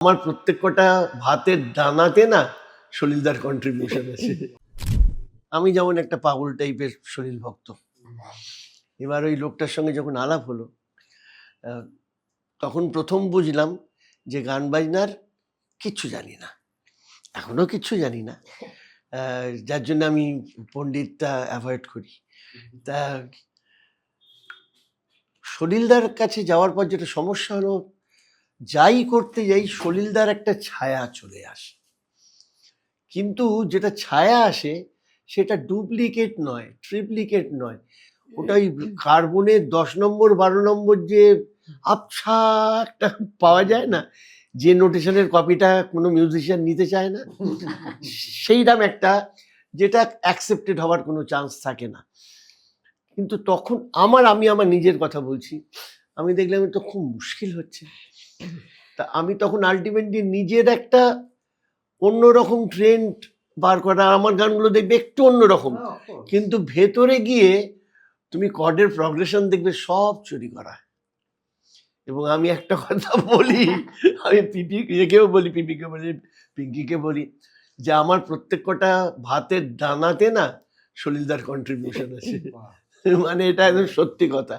আমার প্রত্যেক কটা ভাতের দানাতে না সলিলদার কন্ট্রিবিউশন আছে। আমি যেমন একটা পাগল টাইপের সলিল ভক্ত। এবার ওই লোকটার সঙ্গে যখন আলাপ হলো তখন প্রথম বুঝলাম যে গান বাজনার কিচ্ছু জানি না, এখনো কিচ্ছু জানি না, যার জন্য আমি পণ্ডিতটা অ্যাভয়েড করি। তা সলিলদার কাছে যাওয়ার পর যেটা সমস্যা হলো, যাই করতে যাই সলিলদার একটা ছায়া চলে আসে, কিন্তু যেটা ছায়া আসে সেটা ডুপ্লিকেট নয়, ট্রিপ্লিকেট নয়, ওটা ওই কার্বনের 10 নম্বর 12 নম্বর যে আবছা একটা পাওয়া যায় না, যে নোটেশনের কপিটা কোনো মিউজিশিয়ান নিতে চায় না, সেইরকম একটা, যেটা অ্যাকসেপ্টেড হওয়ার কোনো চান্স থাকে না। কিন্তু তখন আমি আমার নিজের কথা বলছি, আমি দেখলাম তো খুব মুশকিল হচ্ছে। তা আমি তখন আলটিমেটলি নিজের একটা অন্যরকম ট্রেন্ড বার করা, আমার গানগুলো দেখবে একটু অন্যরকম, কিন্তু ভেতরে গিয়ে তুমি কর্ডের প্রগ্রেশন দেখবে সব চুরি করা। এবং আমি একটা কথা বলি, আমি পিপিকেও বলি, পিপিকে বলি, পিঙ্কিকে বলি, যে আমার প্রত্যেক কটা ভাতের দানাতে না সলিলদার কন্ট্রিবিউশন আছে। মানে এটা একদম সত্যি কথা।